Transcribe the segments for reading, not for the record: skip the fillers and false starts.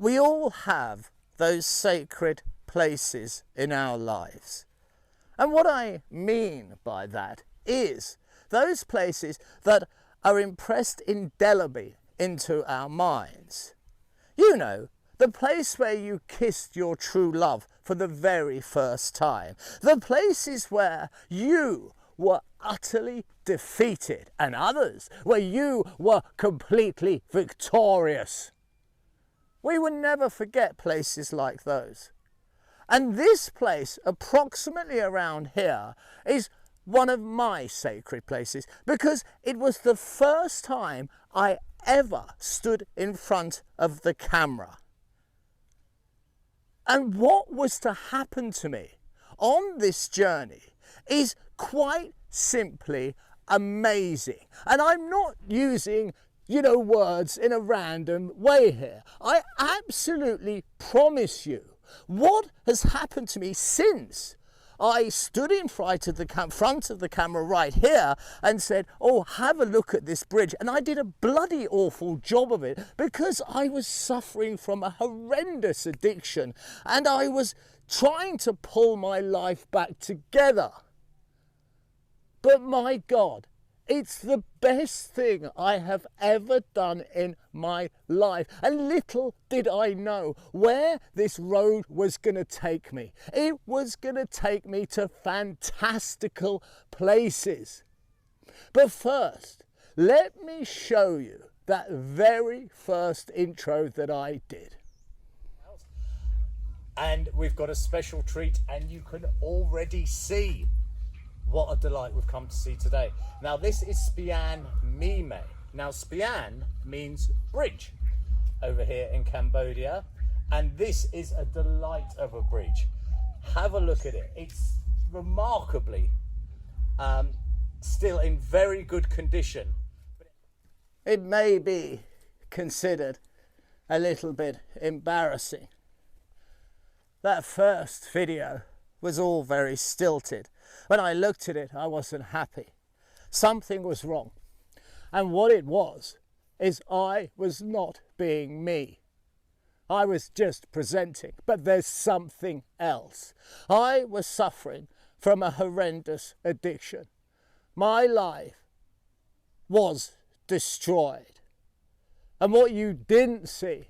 We all have those sacred places in our lives. And what I mean by that is those places that are impressed indelibly into our minds. You know, the place where you kissed your true love for the very first time. The places where you were utterly defeated and others where you were completely victorious. We will never forget places like those. And this place, approximately around here, is one of my sacred places because it was the first time I ever stood in front of the camera. And what was to happen to me on this journey is quite simply amazing. And I'm not using, words in a random way here. I absolutely promise you, what has happened to me since I stood in front of the camera right here and said, oh, have a look at this bridge. And I did a bloody awful job of it because I was suffering from a horrendous addiction and I was trying to pull my life back together. But my God, it's the best thing I have ever done in my life. And little did I know where this road was going to take me. It was going to take me to fantastical places. But first, let me show you that very first intro that I did. And we've got a special treat, and you can already see what a delight we've come to see today. Now this is Spian Mime. Now Spian means bridge over here in Cambodia, and this is a delight of a bridge. Have a look at it. It's remarkably still in very good condition. It may be considered a little bit embarrassing. That first video was all very stilted. When I looked at it, I wasn't happy. Something was wrong. And what it was is I was not being me. I was just presenting, but there's something else. I was suffering from a horrendous addiction. My life was destroyed. And what you didn't see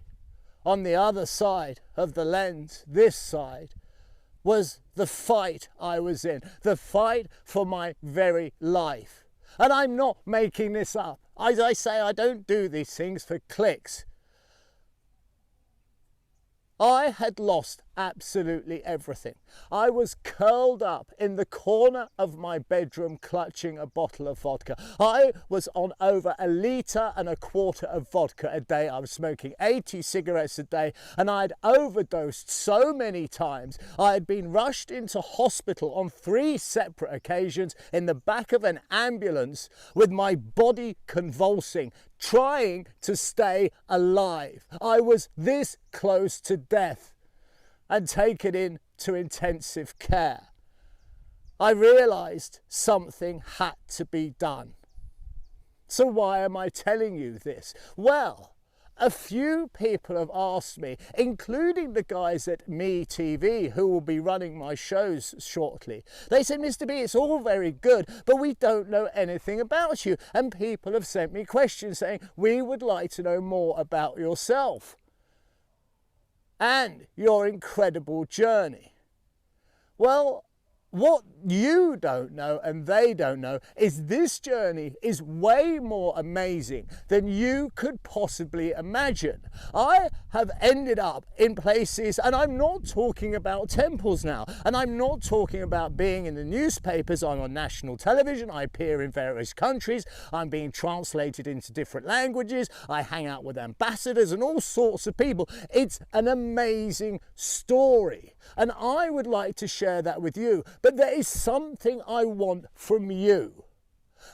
on the other side of the lens, this side, was the fight I was in, the fight for my very life. And I'm not making this up. As I say, I don't do these things for clicks. I had lost absolutely everything. I was curled up in the corner of my bedroom clutching a bottle of vodka. I was on over 1.25 litres of vodka a day. I was smoking 80 cigarettes a day, and I had overdosed so many times. I had been rushed into hospital on 3 separate occasions in the back of an ambulance with my body convulsing, trying to stay alive. I was this close to death and taken into intensive care. I realized something had to be done. So why am I telling you this? Well, a few people have asked me, including the guys at Me TV who will be running my shows shortly. They said, Mr. B, it's all very good, but we don't know anything about you. And people have sent me questions saying, we would like to know more about yourself and your incredible journey. Well, what you don't know and they don't know is this journey is way more amazing than you could possibly imagine. I have ended up in places, and I'm not talking about temples now, and I'm not talking about being in the newspapers. I'm on national television, I appear in various countries, I'm being translated into different languages, I hang out with ambassadors and all sorts of people. It's an amazing story, and I would like to share that with you. But there is something I want from you.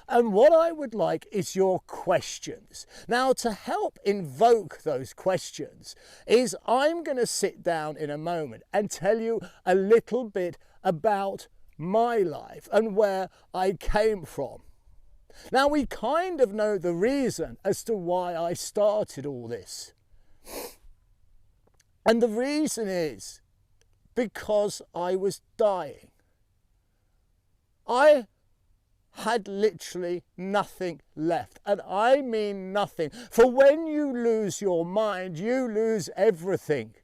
And what I would like is your questions. Now, to help invoke those questions is I'm going to sit down in a moment and tell you a little bit about my life and where I came from. Now, we kind of know the reason as to why I started all this. And the reason is because I was dying. I had literally nothing left, and I mean nothing. For when you lose your mind, you lose everything.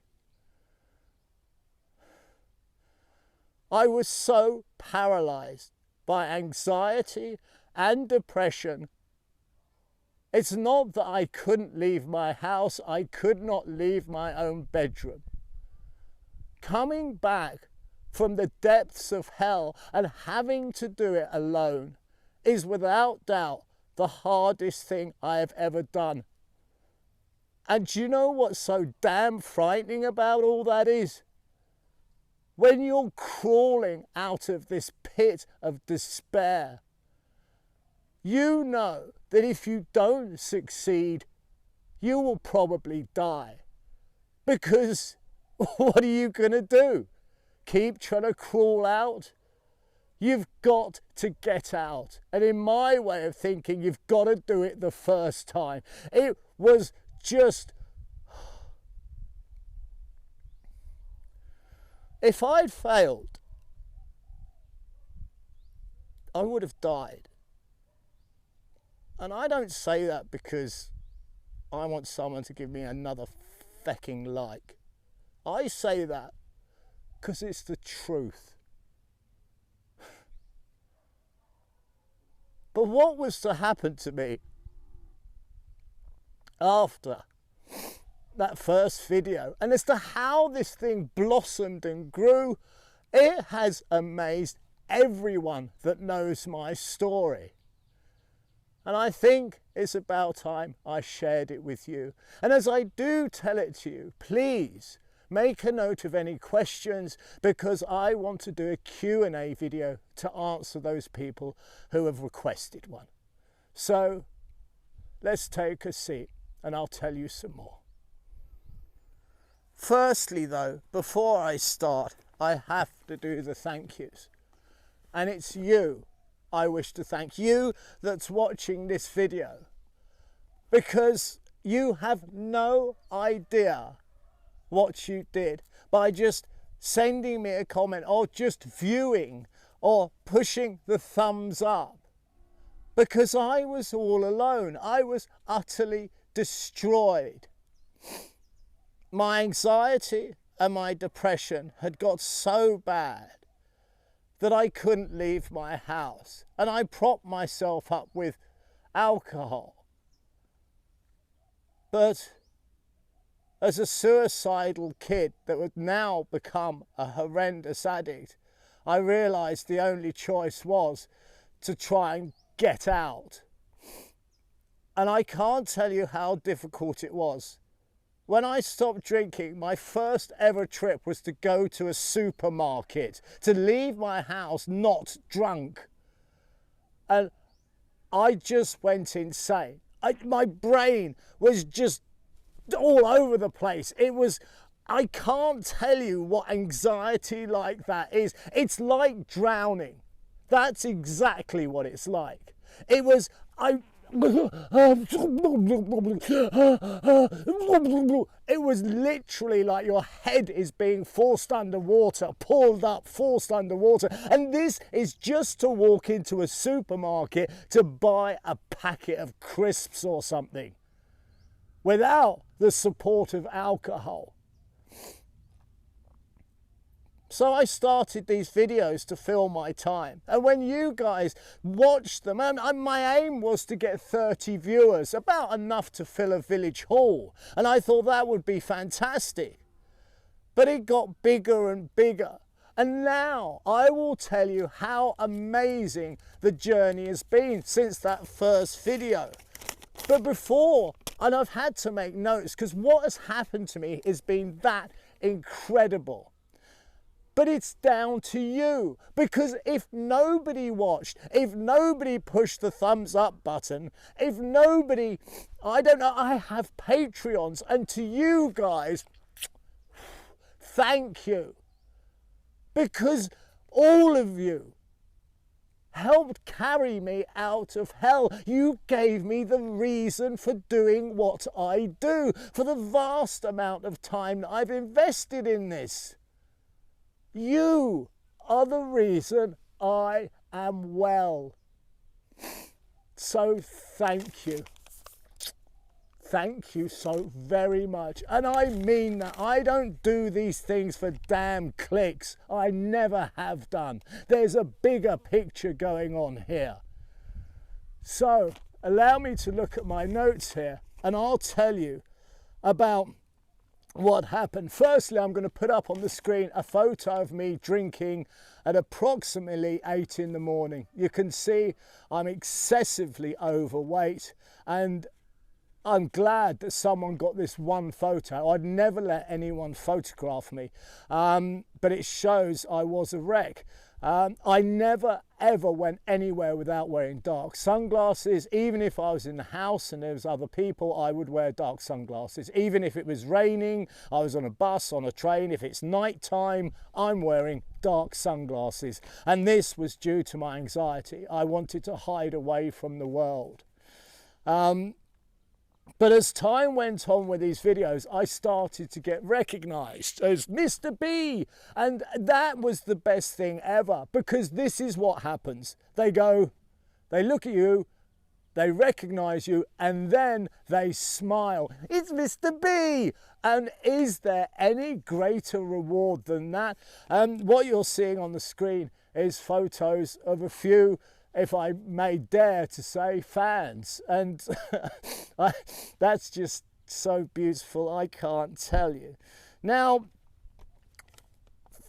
I was so paralyzed by anxiety and depression. It's not that I couldn't leave my house, I could not leave my own bedroom. Coming back from the depths of hell and having to do it alone is without doubt the hardest thing I have ever done. And do you know what's so damn frightening about all that is? When you're crawling out of this pit of despair, you know that if you don't succeed, you will probably die. Because what are you going to do? Keep trying to crawl out? You've got to get out. And in my way of thinking, you've got to do it the first time. It was just... If I'd failed, I would have died. And I don't say that because I want someone to give me another fecking like. I say that because it's the truth. But what was to happen to me after that first video, and as to how this thing blossomed and grew, it has amazed everyone that knows my story. And I think it's about time I shared it with you. And as I do tell it to you, please make a note of any questions, because I want to do a Q&A video to answer those people who have requested one. So let's take a seat and I'll tell you some more. Firstly though, before I start, I have to do the thank yous. And it's you I wish to thank, you that's watching this video, because you have no idea what you did by just sending me a comment or just viewing or pushing the thumbs up. Because I was all alone. I was utterly destroyed. My anxiety and my depression had got so bad that I couldn't leave my house, and I propped myself up with alcohol. But as a suicidal kid that would now become a horrendous addict, I realised the only choice was to try and get out. And I can't tell you how difficult it was. When I stopped drinking, my first ever trip was to go to a supermarket, to leave my house not drunk. And I just went insane. My brain was just all over the place. I can't tell you what anxiety like that is. It's like drowning. That's exactly what it's like. It was literally like your head is being forced underwater, pulled up, forced underwater. And this is just to walk into a supermarket to buy a packet of crisps or something, without the support of alcohol. So I started these videos to fill my time. And when you guys watched them, and my aim was to get 30 viewers, about enough to fill a village hall. And I thought that would be fantastic. But it got bigger and bigger. And now I will tell you how amazing the journey has been since that first video. But before, and I've had to make notes, because what has happened to me has been that incredible. But it's down to you, because if nobody watched, if nobody pushed the thumbs up button, if nobody, I don't know, I have Patreons, and to you guys, thank you. Because all of you helped carry me out of hell. You gave me the reason for doing what I do, for the vast amount of time that I've invested in this. You are the reason I am well. So thank you. Thank you so very much. And I mean that. I don't do these things for damn clicks. I never have done. There's a bigger picture going on here. So allow me to look at my notes here and I'll tell you about what happened. Firstly, I'm going to put up on the screen a photo of me drinking at approximately 8 in the morning. You can see I'm excessively overweight, and I'm glad that someone got this one photo. I'd never let anyone photograph me, but it shows I was a wreck. I never ever went anywhere without wearing dark sunglasses. Even if I was in the house and there was other people, I would wear dark sunglasses. Even if it was raining, I was on a bus, on a train, if it's night time, I'm wearing dark sunglasses. And this was due to my anxiety. I wanted to hide away from the world. But as time went on with these videos, I started to get recognized as Mr. B. And that was the best thing ever, because this is what happens. They look at you, they recognize you, and then they smile. It's Mr. B. And is there any greater reward than that? What you're seeing on the screen is photos of a few, if I may dare to say, fans. And that's just so beautiful, I can't tell you. Now,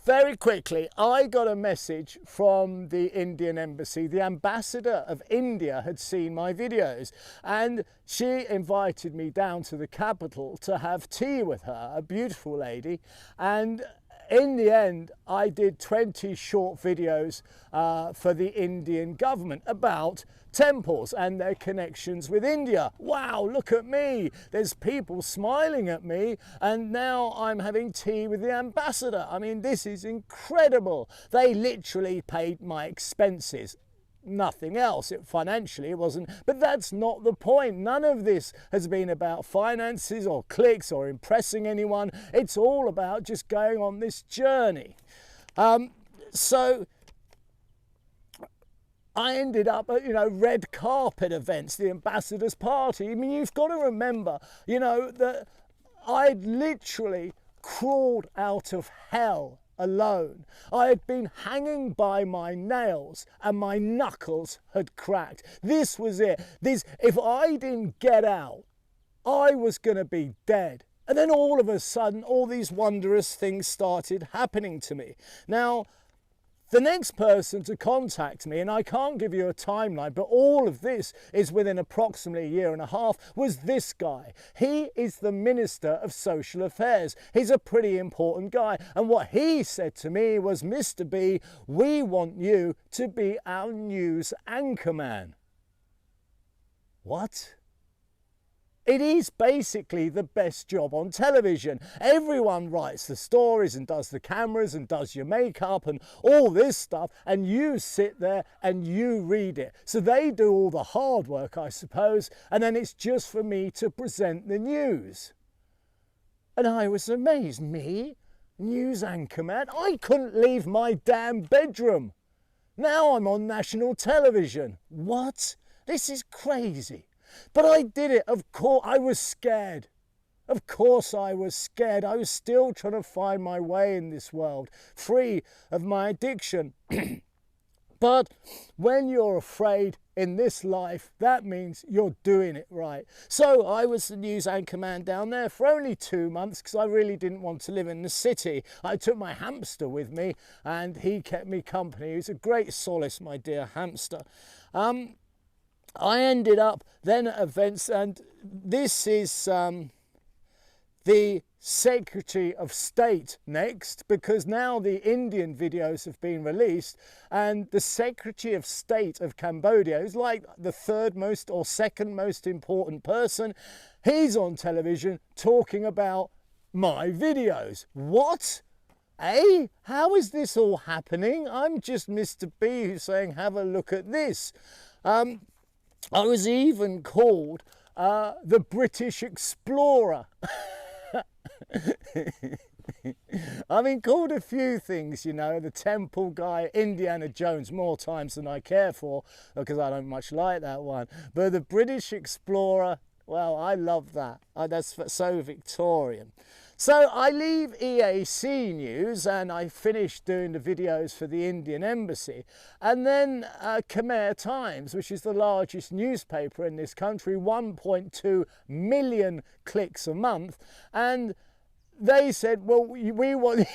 very quickly, I got a message from the Indian embassy. The ambassador of India had seen my videos and she invited me down to the capital to have tea with her, a beautiful lady. And in the end, I did 20 short videos for the Indian government about temples and their connections with India. Wow, look at me. There's people smiling at me, and now I'm having tea with the ambassador. I mean, this is incredible. They literally paid my expenses. Nothing else. Financially it wasn't, but that's not the point. None of this has been about finances or clicks or impressing anyone. It's all about just going on this journey. So I ended up at, red carpet events, the ambassador's party. I mean, you've got to remember, that I'd literally crawled out of hell alone. I had been hanging by my nails and my knuckles had cracked. This was it. If I didn't get out, I was going to be dead. And then all of a sudden, all these wondrous things started happening to me. Now, the next person to contact me, and I can't give you a timeline, but all of this is within approximately a year and a half, was this guy. He is the Minister of Social Affairs. He's a pretty important guy. And what he said to me was, Mr. B, we want you to be our news anchorman. What? It is basically the best job on television. Everyone writes the stories and does the cameras and does your makeup and all this stuff, and you sit there and you read it. So they do all the hard work, I suppose, and then it's just for me to present the news. And I was amazed. Me? News anchorman? I couldn't leave my damn bedroom. Now I'm on national television. What? This is crazy. But I did it. Of course, I was scared. Of course I was scared. I was still trying to find my way in this world, free of my addiction. But when you're afraid in this life, that means you're doing it right. So I was the news anchorman down there for only 2 months because I really didn't want to live in the city. I took my hamster with me and he kept me company. He was a great solace, my dear hamster. I ended up then at events, and this is the Secretary of State next, because now the Indian videos have been released, and the Secretary of State of Cambodia is like the third most or second most important person. He's on television talking about my videos. What? Hey, how is this all happening? I'm just Mr. B who's saying, have a look at this. I was even called the British Explorer. I've been called a few things, you know, the Temple Guy, Indiana Jones, more times than I care for, because I don't much like that one. But the British Explorer, well, I love that. That's so Victorian. So I leave EAC News and I finish doing the videos for the Indian Embassy. And then Khmer Times, which is the largest newspaper in this country, 1.2 million clicks a month. And they said, well, we want,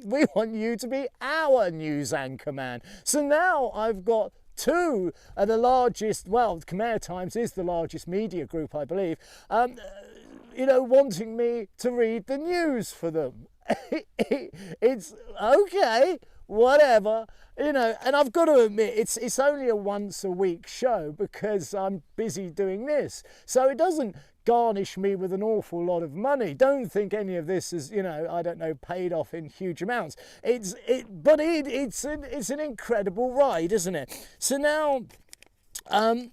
we want you to be our news anchor man. So now I've got two of the largest, well, Khmer Times is the largest media group, I believe, you know, wanting me to read the news for them. It's okay, whatever, you know, and I've got to admit, it's only a once a week show because I'm busy doing this. So it doesn't garnish me with an awful lot of money. Don't think any of this is, you know, I don't know, paid off in huge amounts. It's an incredible ride, isn't it? So now I'm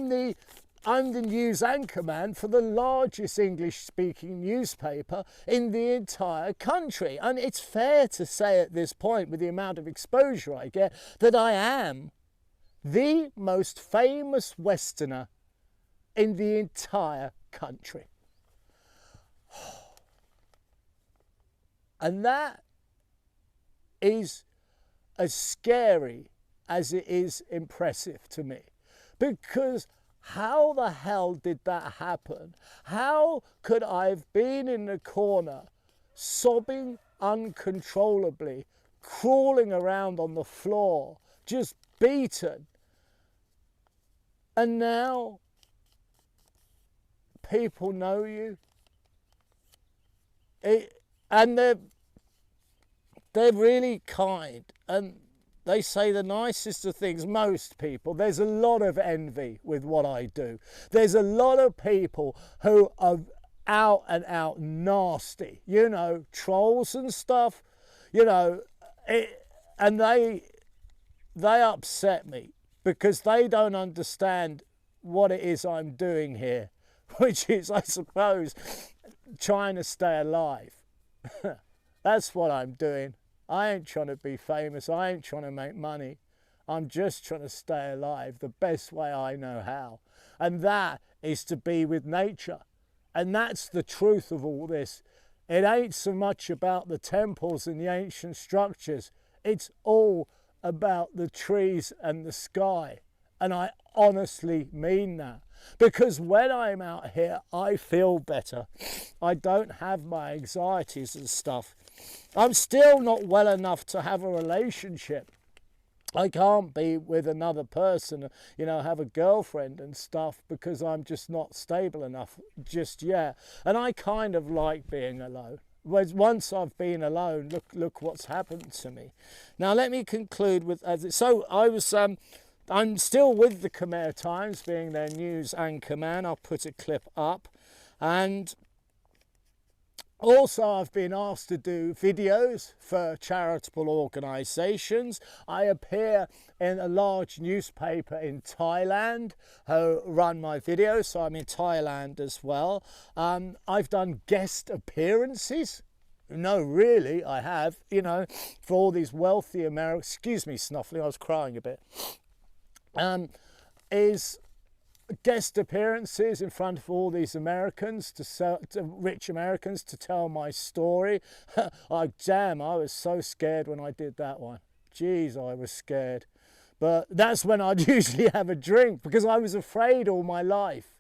the news anchorman for the largest English-speaking newspaper in the entire country. And it's fair to say at this point, with the amount of exposure I get, that I am the most famous Westerner in the entire country. And that is as scary as it is impressive to me. Because how the hell did that happen? How could I have been in the corner, sobbing uncontrollably, crawling around on the floor, just beaten, and now people know you? And they're really kind, and they say the nicest of things. Most people, there's a lot of envy with what I do. There's a lot of people who are out and out nasty, you know, trolls and stuff, you know, and they upset me because they don't understand what it is I'm doing here, which is, I suppose, trying to stay alive. That's what I'm doing. I ain't trying to be famous. I ain't trying to make money. I'm just trying to stay alive the best way I know how. And that is to be with nature. And that's the truth of all this. It ain't so much about the temples and the ancient structures. It's all about the trees and the sky. And I honestly mean that. Because when I'm out here, I feel better. I don't have my anxieties and stuff. I'm still not well enough to have a relationship. I can't be with another person, you know, have a girlfriend and stuff, because I'm just not stable enough just yet. And I kind of like being alone. Once I've been alone, look what's happened to me. Now let me conclude with, so I was, I'm still with the Khmer Times, being their news anchor man. I'll put a clip up. And also, I've been asked to do videos for charitable organisations. I appear in a large newspaper in Thailand who run my videos, so I'm in Thailand as well. I've done guest appearances. No, really, I have, you know, for all these wealthy Americans. Excuse me, snuffling, I was crying a bit. Is guest appearances in front of all these Americans, to rich Americans, to tell my story. Damn, I was so scared when I did that one. Jeez, I was scared. But that's when I'd usually have a drink, because I was afraid all my life.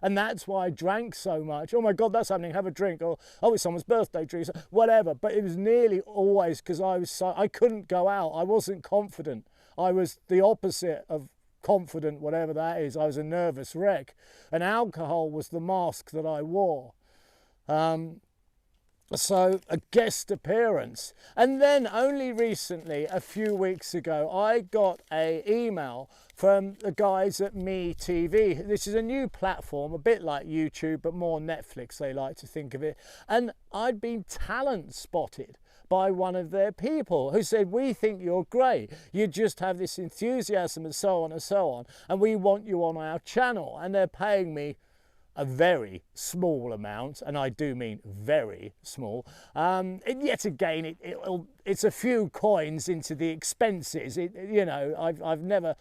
And that's why I drank so much. Oh my God, that's happening, have a drink. Or, oh, it's someone's birthday drink, whatever. But it was nearly always because I couldn't go out. I wasn't confident. I was the opposite of confident, whatever that is. I was a nervous wreck, and alcohol was the mask that I wore. So a guest appearance, and then only recently, a few weeks ago, I got an email from the guys at Me TV. This is a new platform, a bit like YouTube, but more Netflix, they like to think of it. And I'd been talent spotted by one of their people who said, we think you're great, you just have this enthusiasm and so on, and we want you on our channel. And they're paying me a very small amount, and I do mean very small. And yet again, it's a few coins into the expenses. You know, I've never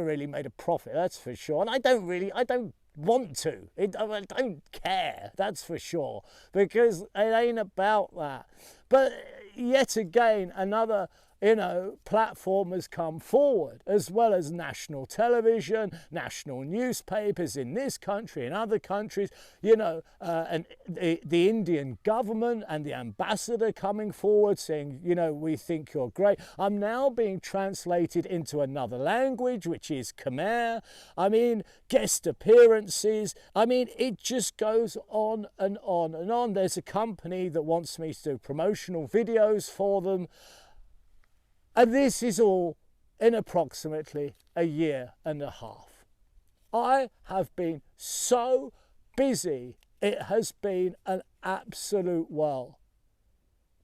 really made a profit, that's for sure. And I don't want to. I don't care, that's for sure, because it ain't about that. But yet again, another, you know, platform has come forward, as well as national television, national newspapers in this country, in other countries, you know, and the Indian government and the ambassador coming forward saying, you know, we think you're great. I'm now being translated into another language, which is Khmer. I mean, guest appearances. I mean, it just goes on and on and on. There's a company that wants me to do promotional videos for them. And this is all in approximately a year and a half. I have been so busy, it has been an absolute whirl.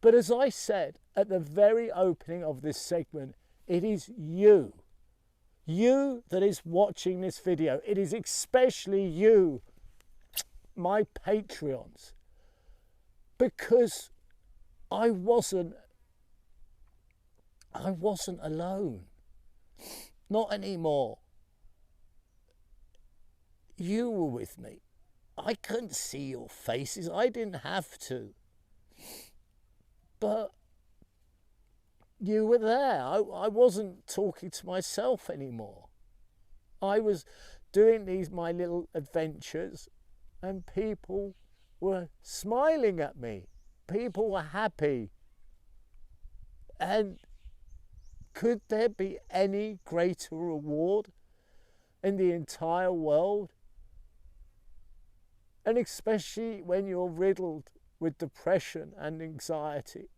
But as I said at the very opening of this segment, it is you that is watching this video. It is especially you, my Patreons, because I wasn't alone. Not anymore. You were with me. I couldn't see your faces. I didn't have to. But you were there. I wasn't talking to myself anymore. I was doing my little adventures, and people were smiling at me. People were happy. And could there be any greater reward in the entire world? And especially when you're riddled with depression and anxiety.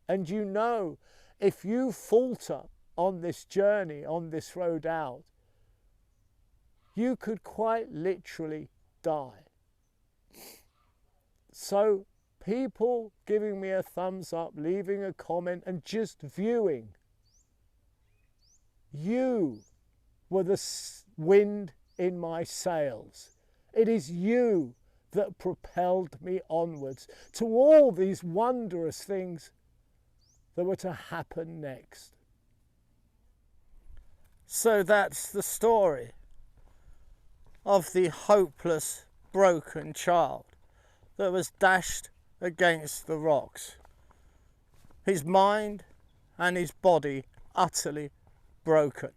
And you know, if you falter on this journey, on this road out, you could quite literally die. So people giving me a thumbs up, leaving a comment, and just viewing, you were the wind in my sails. It is you that propelled me onwards to all these wondrous things that were to happen next. So that's the story of the hopeless, broken child that was dashed against the rocks. His mind and his body utterly broken.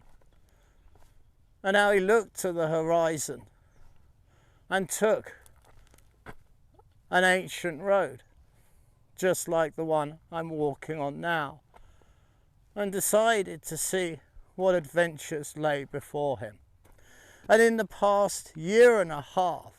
And how he looked to the horizon and took an ancient road, just like the one I'm walking on now, and decided to see what adventures lay before him. And in the past year and a half,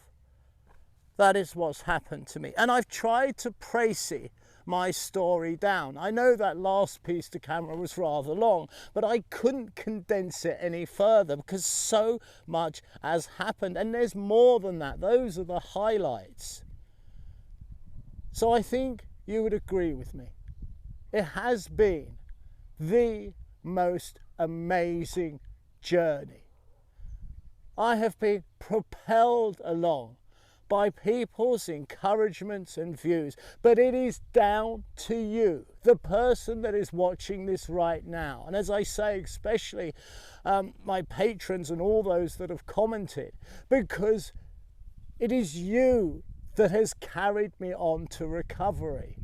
that is what's happened to me. And I've tried to précis my story down. I know that last piece to camera was rather long, but I couldn't condense it any further because so much has happened, and there's more than that. Those are the highlights. So I think you would agree with me. It has been the most amazing journey. I have been propelled along by people's encouragements and views, but it is down to you, the person that is watching this right now. And as I say, especially my patrons and all those that have commented, because it is you that has carried me on to recovery.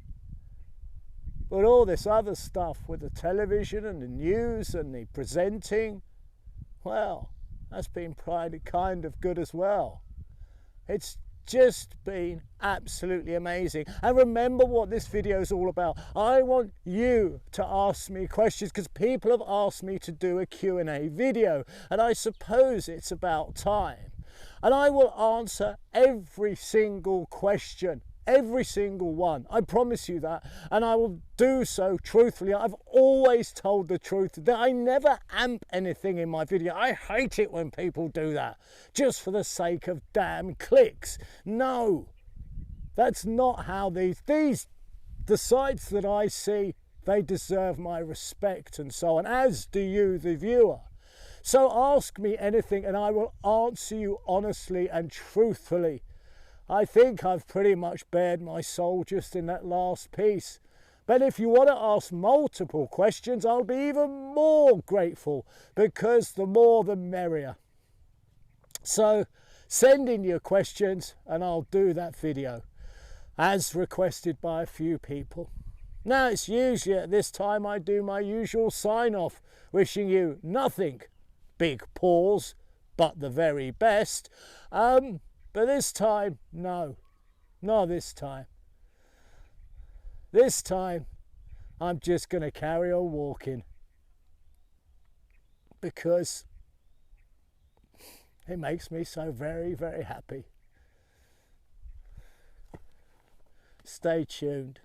But all this other stuff with the television and the news and the presenting, well, that's been kind of good as well. It's just been absolutely amazing. And remember what this video is all about. I want you to ask me questions, because people have asked me to do a Q&A video, and I suppose it's about time. And I will answer every single question, every single one. I promise you that. And I will do so truthfully. I've always told the truth. That I never amp anything in my video. I hate it when people do that just for the sake of damn clicks. No, that's not how these the sights that I see, they deserve my respect and so on, as do you, the viewer. So ask me anything and I will answer you honestly and truthfully. I think I've pretty much bared my soul just in that last piece. But if you want to ask multiple questions, I'll be even more grateful, because the more the merrier. So send in your questions and I'll do that video, as requested by a few people. Now, it's usually at this time I do my usual sign-off, wishing you nothing, big pause, but the very best. But this time, no, not this time. This time, I'm just going to carry on walking, because it makes me so very, very happy. Stay tuned.